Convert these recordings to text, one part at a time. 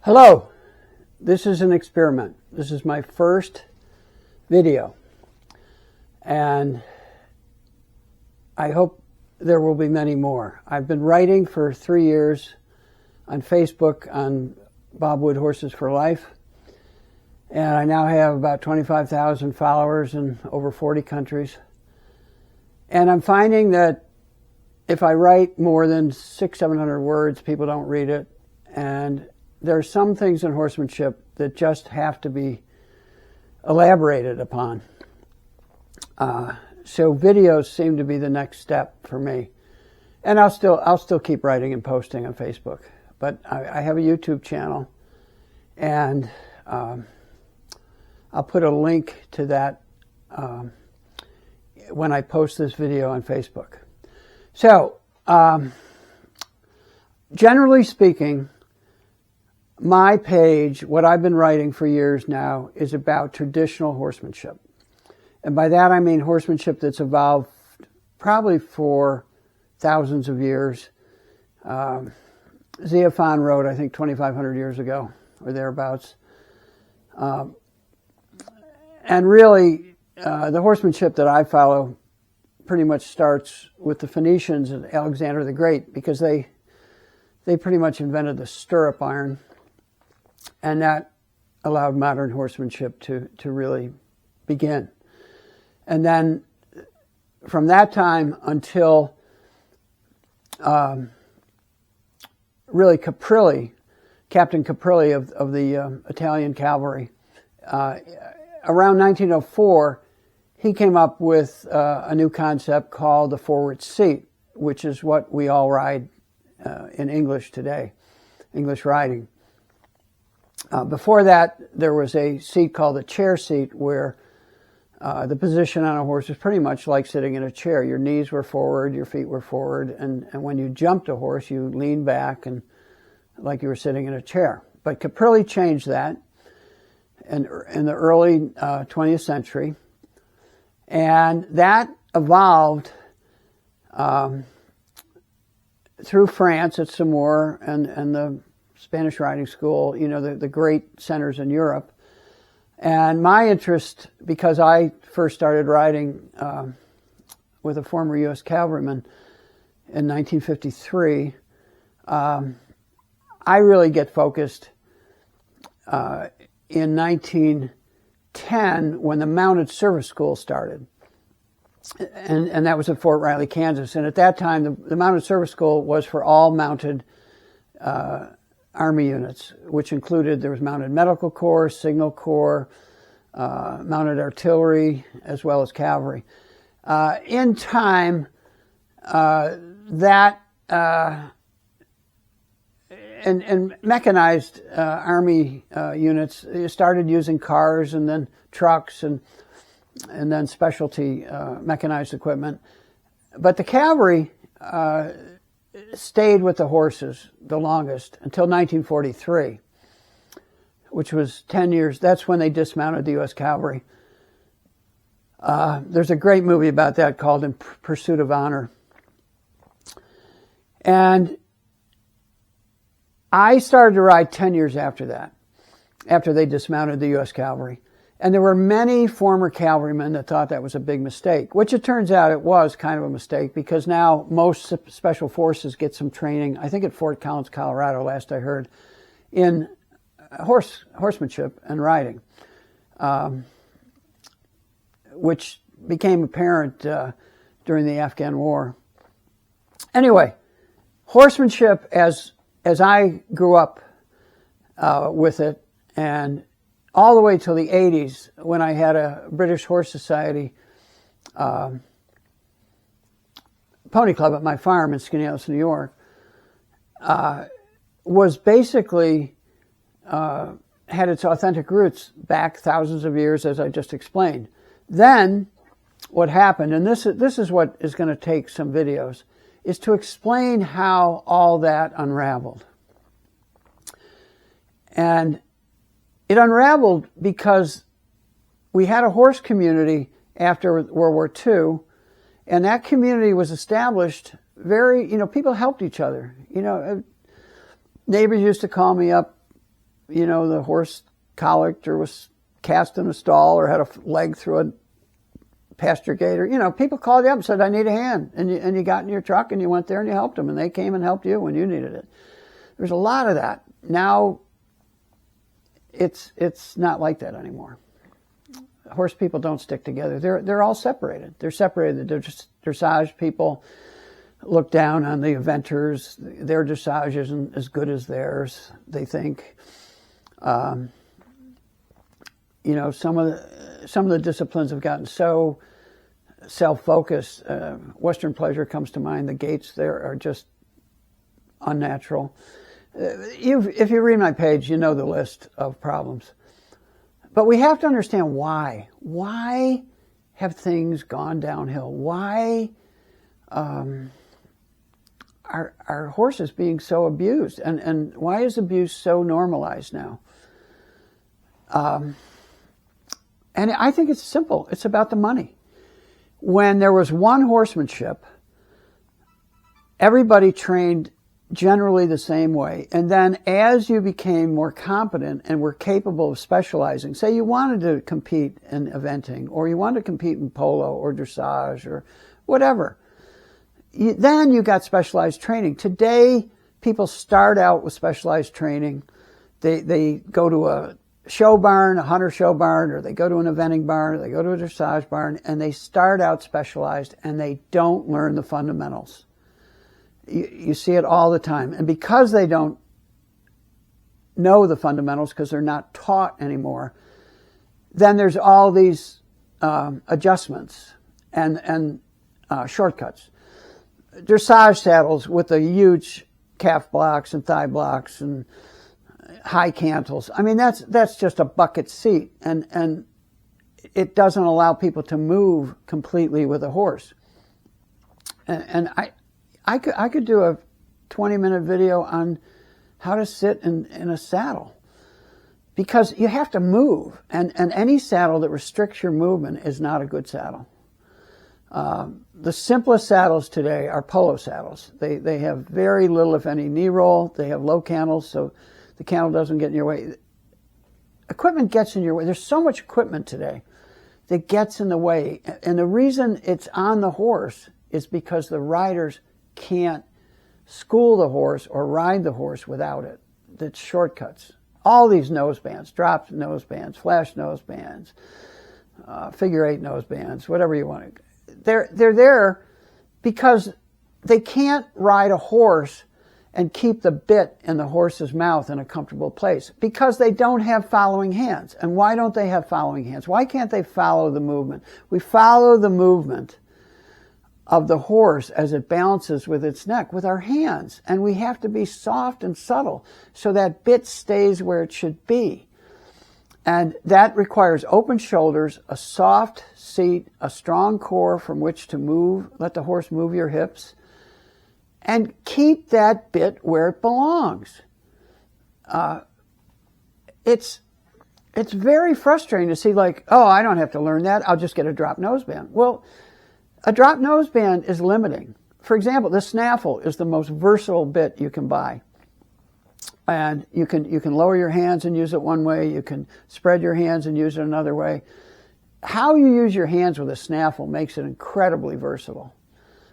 Hello, this is an experiment. This is my first video, and I hope there will be many more. I've been writing for 3 years on Facebook on Bob Wood Horses for Life, and I now have about 25,000 followers in over 40 countries. And I'm finding that if I write more than 600-700 words, people don't read it, and there are some things in horsemanship that just have to be elaborated upon. So videos seem to be the next step for me. And I'll still keep writing and posting on Facebook. But I have a YouTube channel, and I'll put a link to that when I post this video on Facebook. So, generally speaking, my page, what I've been writing for years now, is about traditional horsemanship. And by that I mean horsemanship that's evolved probably for thousands of years. Xenophon wrote, I think, 2,500 years ago, or thereabouts. And really, the horsemanship that I follow pretty much starts with the Phoenicians and Alexander the Great, because they pretty much invented the stirrup iron. And that allowed modern horsemanship to really begin. And then from that time until really Caprilli, Captain Caprilli of the Italian cavalry, around 1904, he came up with a new concept called the forward seat, which is what we all ride in English today, English riding. Before that, there was a seat called the chair seat, where the position on a horse was pretty much like sitting in a chair. Your knees were forward, your feet were forward, and when you jumped a horse, you leaned back and like you were sitting in a chair. But Caprilli changed that in the early 20th century, and that evolved through France at Saumur and the Spanish riding school, you know, the great centers in Europe. And my interest, because I first started riding with a former U.S. cavalryman in 1953, I really get focused in 1910 when the Mounted Service School started. And that was at Fort Riley, Kansas. And at that time, the Mounted Service School was for all mounted Army units, which included, there was Mounted Medical Corps, Signal Corps, Mounted Artillery, as well as Cavalry. In time, that and mechanized Army units started using cars and then trucks and then specialty mechanized equipment. But the cavalry stayed with the horses the longest, until 1943, which was 10 years. That's when they dismounted the U.S. cavalry. There's a great movie about that called In Pursuit of Honor. And I started to ride 10 years after that, after they dismounted the U.S. cavalry. And there were many former cavalrymen that thought that was a big mistake, which it turns out it was kind of a mistake, because now most special forces get some training, I think at Fort Collins, Colorado, last I heard, in horsemanship and riding, which became apparent during the Afghan War. Anyway, horsemanship, as I grew up with it, and all the way till the 80s, when I had a British Horse Society pony club at my farm in Skaneateles, New York, was basically had its authentic roots back thousands of years, as I just explained. Then what happened, and this is what is going to take some videos, is to explain how all that unraveled. And it unraveled because we had a horse community after World War II, and that community was established very, people helped each other. Neighbors used to call me up the horse colicked or was cast in a stall or had a leg through a pasture gate, or, people called you up and said, I need a hand. And you got in your truck and you went there and you helped them, and they came and helped you when you needed it. There's a lot of that. Now, it's not like that anymore. Horse people don't stick together. They're all separated. They're separated. The dressage people look down on the eventers. Their dressage isn't as good as theirs, they think. Some of the disciplines have gotten so self-focused. Western pleasure comes to mind. The gaits there are just unnatural. If you read my page, you know the list of problems. But we have to understand why. Why have things gone downhill? Why are horses being so abused? And why is abuse so normalized now? And I think it's simple. It's about the money. When there was one horsemanship, everybody trained generally the same way. And then as you became more competent and were capable of specializing, say you wanted to compete in eventing, or you wanted to compete in polo or dressage or whatever, then you got specialized training. Today, people start out with specialized training. They go to a show barn, a hunter show barn, or they go to an eventing barn, or they go to a dressage barn, and they start out specialized and they don't learn the fundamentals. You see it all the time. And because they don't know the fundamentals, because they're not taught anymore, then there's all these adjustments and shortcuts. Dressage saddles with the huge calf blocks and thigh blocks and high cantles. I mean, that's just a bucket seat, and it doesn't allow people to move completely with a horse. And I could do a 20-minute video on how to sit in a saddle, because you have to move, and any saddle that restricts your movement is not a good saddle. The simplest saddles today are polo saddles. They have very little, if any, knee roll. They have low cantles, so the cantle doesn't get in your way. Equipment gets in your way. There's so much equipment today that gets in the way, and the reason it's on the horse is because the riders can't school the horse or ride the horse without it. That's shortcuts. All these nose bands, drop nose bands, flash nose bands, figure eight nose bands, whatever you want to. They're there because they can't ride a horse and keep the bit in the horse's mouth in a comfortable place, because they don't have following hands. And why don't they have following hands? Why can't they follow the movement? We follow the movement of the horse as it balances with its neck with our hands, and we have to be soft and subtle so that bit stays where it should be. And that requires open shoulders, a soft seat, a strong core from which to move, let the horse move your hips, and keep that bit where it belongs. It's very frustrating to see, like, oh, I don't have to learn that, I'll just get a drop nose band. Well, a drop nose band is limiting. For example, the snaffle is the most versatile bit you can buy. And you can lower your hands and use it one way. You can spread your hands and use it another way. How you use your hands with a snaffle makes it incredibly versatile.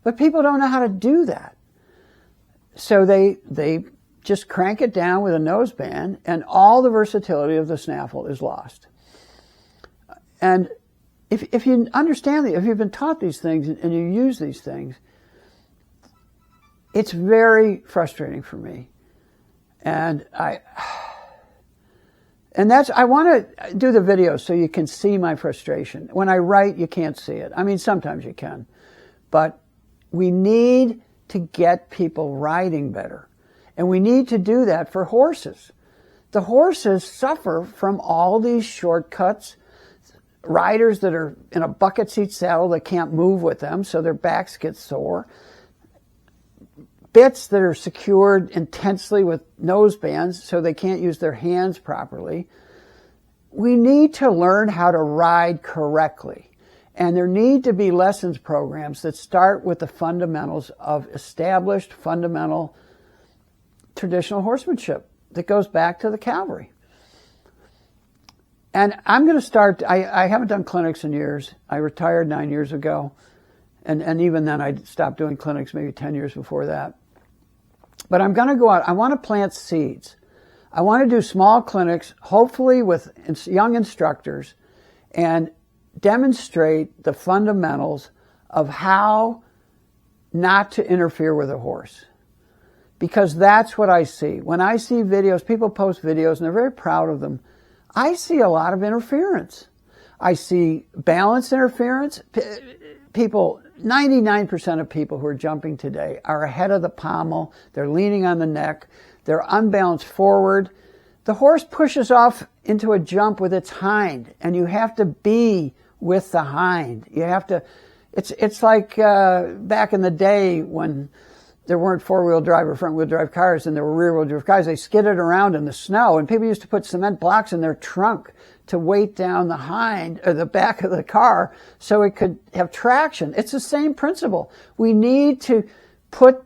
But people don't know how to do that. So they just crank it down with a nose band, and all the versatility of the snaffle is lost. And if you understand if you've been taught these things and you use these things, it's very frustrating for me. And I want to do the video so you can see my frustration. When I write, you can't see it. I mean, sometimes you can. But we need to get people riding better. And we need to do that for horses. The horses suffer from all these shortcuts. Riders that are in a bucket seat saddle that can't move with them, so their backs get sore. Bits that are secured intensely with nose bands so they can't use their hands properly. We need to learn how to ride correctly. And there need to be lessons programs that start with the fundamentals of established fundamental traditional horsemanship that goes back to the cavalry. And I'm going to start, I haven't done clinics in years. I retired 9 years ago. And even then I stopped doing clinics maybe 10 years before that. But I'm going to go out. I want to plant seeds. I want to do small clinics, hopefully with young instructors, and demonstrate the fundamentals of how not to interfere with a horse. Because that's what I see. When I see videos, people post videos and they're very proud of them. I see a lot of interference. I see balance interference. People, 99% of people who are jumping today are ahead of the pommel. They're leaning on the neck. They're unbalanced forward. The horse pushes off into a jump with its hind, and you have to be with the hind. You have to, it's like back in the day when there weren't four-wheel drive or front-wheel drive cars and there were rear-wheel drive cars. They skidded around in the snow, and people used to put cement blocks in their trunk to weight down the hind or the back of the car so it could have traction. It's the same principle. We need to put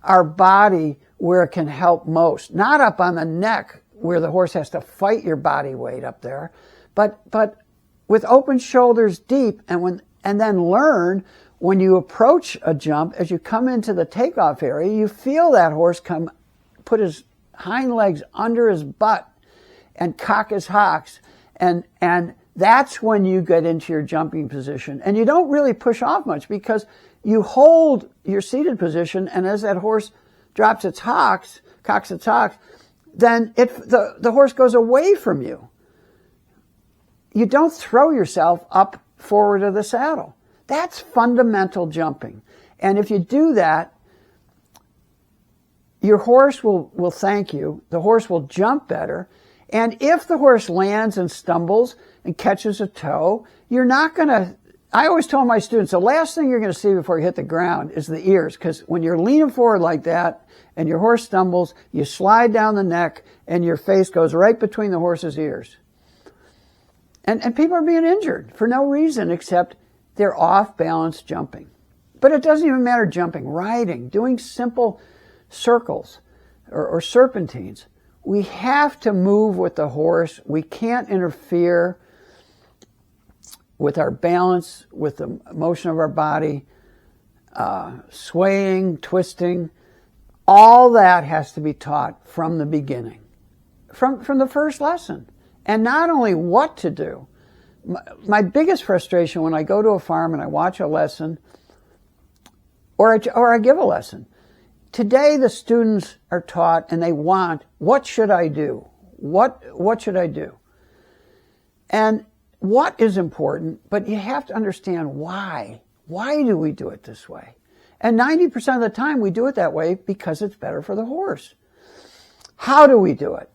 our body where it can help most, not up on the neck where the horse has to fight your body weight up there, but with open shoulders deep, and then learn when you approach a jump, as you come into the takeoff area, you feel that horse put his hind legs under his butt and cock his hocks. And that's when you get into your jumping position. And you don't really push off much because you hold your seated position, and as that horse drops its hocks, cocks its hocks, then the horse goes away from you. You don't throw yourself up forward of the saddle. That's fundamental jumping. And if you do that, your horse will thank you. The horse will jump better. And if the horse lands and stumbles and catches a toe, you're not going to, I always tell my students, the last thing you're going to see before you hit the ground is the ears. Because when you're leaning forward like that and your horse stumbles, you slide down the neck and your face goes right between the horse's ears. And people are being injured for no reason except they're off balance jumping. But it doesn't even matter jumping, riding, doing simple circles or serpentines. We have to move with the horse. We can't interfere with our balance, with the motion of our body, swaying, twisting. All that has to be taught from the beginning, from the first lesson. And not only what to do. My biggest frustration when I go to a farm and I watch a lesson or I give a lesson. Today the students are taught and they want, what should I do? What should I do? And what is important, but you have to understand why. Why do we do it this way? And 90% of the time we do it that way because it's better for the horse. How do we do it?